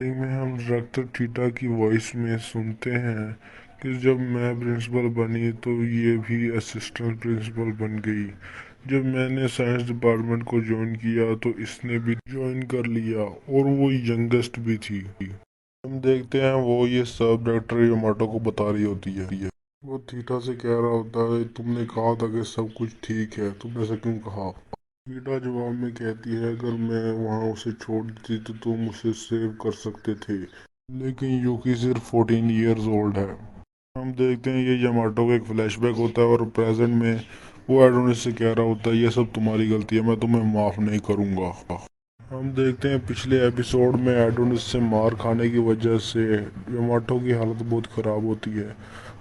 में हम director theta की वॉइस में सुनते हैं कि जब मैं प्रिंसिपल बनी तो ये भी असिस्टेंट प्रिंसिपल बन गई। जब मैंने साइंस डिपार्टमेंट को ज्वाइन किया तो इसने भी ज्वाइन कर लिया और वो यंगेस्ट भी थी। हम देखते हैं वो ये सब डायरेक्टर योमाटो को बता रही होती है। वो थीटा से कह रहा होता है, तुमने कहा था कि सब कुछ ठीक है, तुमने ऐसा क्यों कहा। वीटा जवाब में कहती है, अगर मैं वहाँ उसे छोड़ देती तो तुम उसे सेव कर सकते थे, लेकिन यूकी सिर्फ 14 ईयर्स ओल्ड है। हम देखते हैं ये यामाटो का एक फ्लैशबैक होता है और प्रेजेंट में वो एडोनिस से कह रहा होता है, ये सब तुम्हारी गलती है, मैं तुम्हें माफ़ नहीं करूँगा। हम देखते हैं पिछले एपिसोड में एडोनिस से मार खाने की वजह से यामाटो की हालत बहुत ख़राब होती है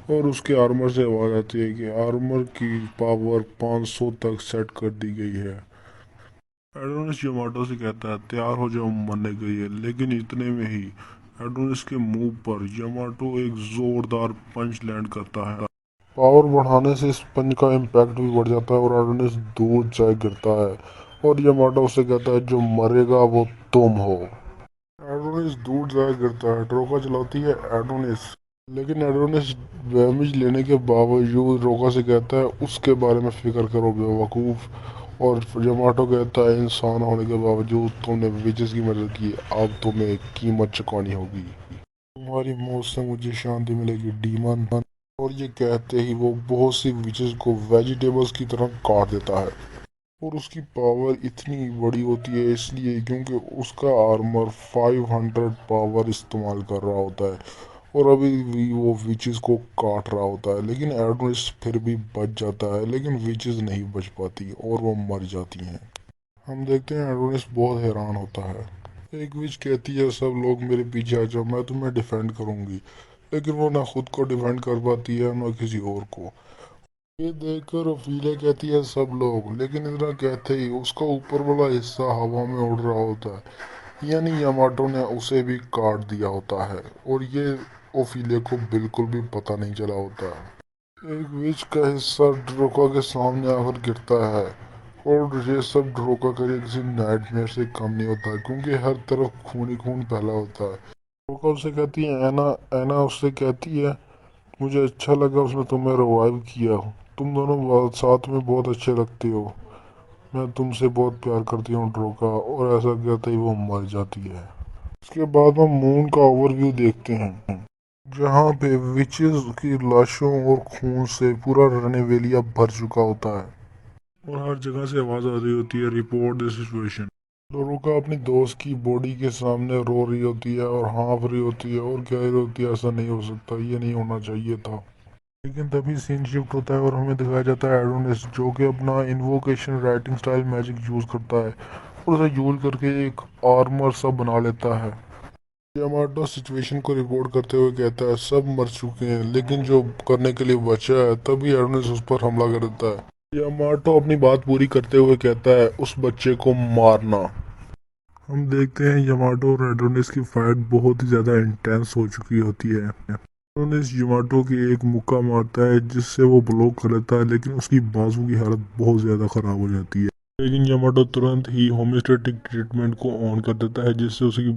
और उसके आर्मर से आवाज़ आती है कि आर्मर की पावर 500 तक सेट कर दी गई है। एडोनिस यामाटो से कहता है, तैयार हो जाओ, मरने के लिए। लेकिन इतने में ही एडोनिस के मुंह पर यामाटो एक जोरदार पंच लैंड करता है। पावर बढ़ाने से इस पंच का इम्पैक्ट भी बढ़ जाता है और एडोनिस दूर जा गिरता है और यामाटो उसे कहता है, जो मरेगा वो तुम हो। एडोनिस दूर जा गिरता है, रोका चलाती है एडोनिस। लेकिन एडोनिस डैमेज लेने के बावजूद रोका से कहता है, उसके बारे में फिक्र करो बेवकूफ़। और जोमाटो कहता है, इंसान होने के बावजूद तुमने विचेस की मदद की, अब तुम्हें कीमत चुकानी होगी। तुम्हारी मौत से मुझे शांति मिलेगी डीमन। और ये कहते ही वो बहुत सी विचेस को वेजिटेबल्स की तरह काट देता है। और उसकी पावर इतनी बड़ी होती है इसलिए क्योंकि उसका आर्मर 500 पावर इस्तेमाल कर रहा होता है और अभी भी वो विचेस को काट रहा होता है। लेकिन एडोनिस फिर भी बच जाता है, लेकिन विचेस नहीं बच पाती और वो मर जाती हैं। हम देखते हैं एडोनिस बहुत हैरान होता है। एक विच कहती है, सब लोग मेरे पीछे आ जाओ, मैं तुम्हें डिफेंड करूंगी। लेकिन वो ना खुद को डिफेंड कर पाती है ना किसी और को। ये देखकर ओफीलिया कहती है, सब लोग। लेकिन इतना कहते ही उसका ऊपर वाला हिस्सा हवा में उड़ रहा होता है, यानी यामाटो ने उसे भी काट दिया होता है और ये ओफीलिया को बिल्कुल भी पता नहीं चला होता है। एक विच का हिस्सा ड्रोका के सामने आकर गिरता है और ये सब ड्रोका के लिए किसी नाइटमेयर से कम नहीं होता क्योंकि हर तरफ खून ही खून फैला होता है। ड्रोका उसे कहती है, एना। एना उससे कहती है, मुझे अच्छा लगा उसने तुम्हें रिवाइव किया। तुम दोनों साथ में बहुत अच्छे लगते हो। मैं तुमसे बहुत प्यार करती हूँ ड्रोका। और ऐसा कहते ही वो मर जाती है। उसके बाद हम मून का ओवरव्यू देखते हैं, जहाँ पे विचेस की लाशों और खून से पूरा रनवेलिया भर चुका होता है और हर जगह से आवाज़ आ रही होती है, रिपोर्ट द सिचुएशन। ड्रोका अपनी दोस्त की बॉडी के सामने रो रही होती है और हाँफ रही होती है और कह रही होती है, ऐसा नहीं हो सकता, ये नहीं होना चाहिए था। लेकिन तभी सीन शिफ्ट होता है और हमें दिखाया जाता है एडोनिस, जो कि अपना invocation writing style magic use करता है और उसे यूज करके एक आर्मर सा बना लेता है। यामाटो सिचुएशन को रिपोर्ट करते हुए कहता है, सब मर चुके हैं लेकिन जो करने के लिए बचा है। तभी एडोनिस उस पर हमला कर देता है। यामाटो अपनी बात पूरी करते हुए कहता है, उस बच्चे को मारना। हम देखते हैं यामाटो और एडोनिस की फाइट बहुत ही ज़्यादा इंटेंस हो चुकी होती है। एडोनिस यामाटो की एक मुक्का मारता है जिससे वो ब्लॉक कर लेता है, लेकिन उसकी बाजू की हालत बहुत ज़्यादा ख़राब हो जाती है। लेकिन यामाटो तुरंत ही होम्योस्टैटिक ट्रीटमेंट को ऑन कर देता है जिससे उसकी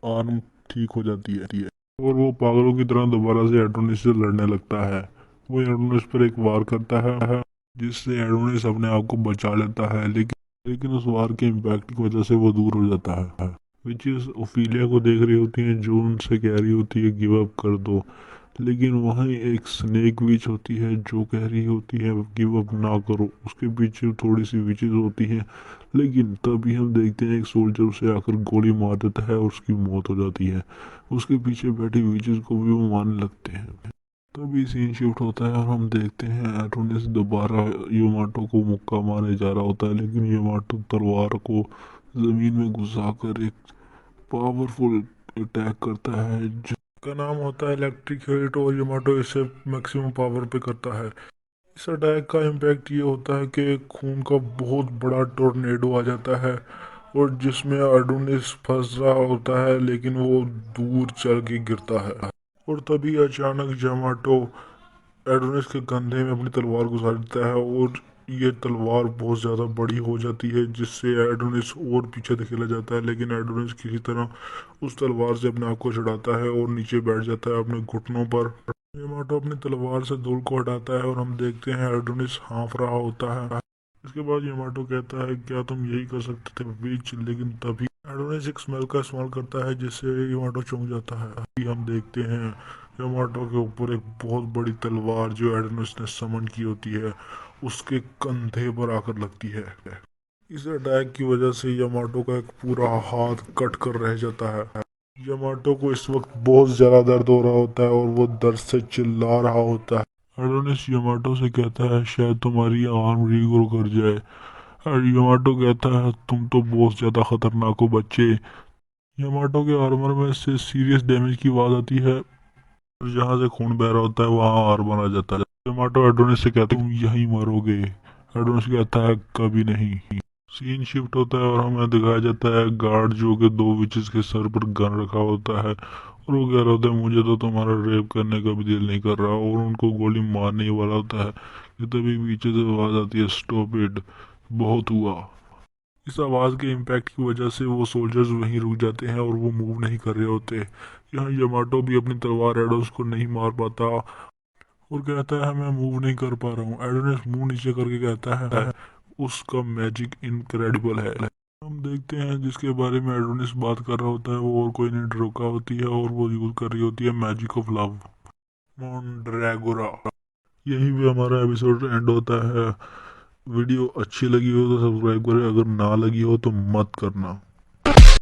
आर्म ठीक हो जाती है और वो पागलों की तरह दोबारा से एडोनिस से लड़ने लगता है। वो एडोनिस पर एक वार करता है जिससे एडोनिस अपने आप को बचा लेता है, लेकिन उस वार के इम्पैक्ट की वजह से वो दूर हो जाता है। विचेस ओफीलिया को देख रही होती हैं जो उनसे कह रही होती है, गिव अप कर दो। लेकिन वहीं एक स्नेक विच होती है जो कह रही होती है, गिव अप ना करो। उसके पीछे थोड़ी सी विचेस होती हैं, लेकिन तभी हम देखते हैं एक सोल्जर उसे आकर गोली मार देता है और उसकी मौत हो जाती है। उसके पीछे बैठी विचेस को भी वो मारने लगते हैं। तभी सीन शिफ्ट होता है और हम देखते हैं एडोनिस दोबारा यामाटो को मुक्का मारने जा रहा होता है, लेकिन यामाटो तलवार को जमीन में घुसाकर एक पावरफुल अटैक करता है जिसका नाम होता है इलेक्ट्रिक हिट और यामाटो इसे मैक्सिमम पावर पे करता है। इस अटैक का इम्पैक्ट ये होता है कि खून का बहुत बड़ा टोर्नेडो आ जाता है और जिसमें एडोनिस फंस रहा होता है, लेकिन वो दूर चल के गिरता है। और तभी अचानक यामाटो एडोनिस के कंधे में अपनी तलवार घुसा देता है और ये तलवार बहुत ज़्यादा बड़ी हो जाती है जिससे एडोनिस और पीछे धकेला जाता है, लेकिन एडोनिस किसी तरह उस तलवार से अपने आप को छुड़ाता है और नीचे बैठ जाता है अपने घुटनों पर। यामाटो अपनी तलवार से धूल को हटाता है और हम देखते हैं एडोनिस हाँफ रहा होता है। इसके बाद यामाटो कहता है क्या तुम यही कर सकते थे बीच, लेकिन तभी एडोनिस एक स्मेल का इस्तेमाल करता है जिससे यामाटो चौंक जाता है। अभी हम देखते हैं यामाटो के ऊपर एक बहुत बड़ी तलवार जो एडोनिस ने समन की होती है उसके कंधे पर आकर लगती है। इस अटैक की वजह से यामाटो का एक पूरा हाथ कट कर रह जाता है। यामाटो को इस वक्त बहुत ज्यादा दर्द हो रहा होता है और वो दर्द से चिल्ला रहा होता है। एडोनिस यामाटो से कहता है शायद तुम्हारी आर्म रीग्रो कर जाए। और यामाटो कहता है तुम तो बहुत ज्यादा खतरनाक हो बच्चे। यामाटो के आर्मर में से सीरियस डैमेज की आवाज आती है और जहाँ से खून बह रहा होता है वहाँ आर्मर आ जाता है। यामाटो एडोनिस से कहता है तुम यहीं मरोगे। एडोनिस कहता है कभी नहीं। सीन शिफ्ट होता है और हमें दिखाया जाता है गार्ड जो कि दो विचेस के सर पर गन रखा होता है और वो कह रहा होता है मुझे तो तुम्हारा रेप करने का भी दिल नहीं कर रहा, और उनको गोली मारने ही वाला होता है कि तभी पीछे से आवाज आती है स्टॉप इट, बहुत हुआ। इस आवाज़ के इम्पैक्ट की वजह से वो सोल्जर्स वहीं रुक जाते हैं और वो मूव नहीं कर रहे होते। यहाँ यमाटो भी अपनी तलवार एडोनिस को नहीं मार पाता और कहता है मैं मूव नहीं कर पा रहा हूँ। एडोनिस मुंह नीचे करके कहता है उसका मैजिक इनक्रेडिबल है। हम देखते हैं जिसके बारे में एडोनिस बात कर रहा होता है वो और कोई नहीं ड्रोका होती है और वो यूज कर रही होती है मैजिक ऑफ लव, मॉन्ड्रैगोरा। यही भी हमारा एपिसोड एंड होता है। वीडियो अच्छी लगी हो तो सब्सक्राइब करें, अगर ना लगी हो तो मत करना।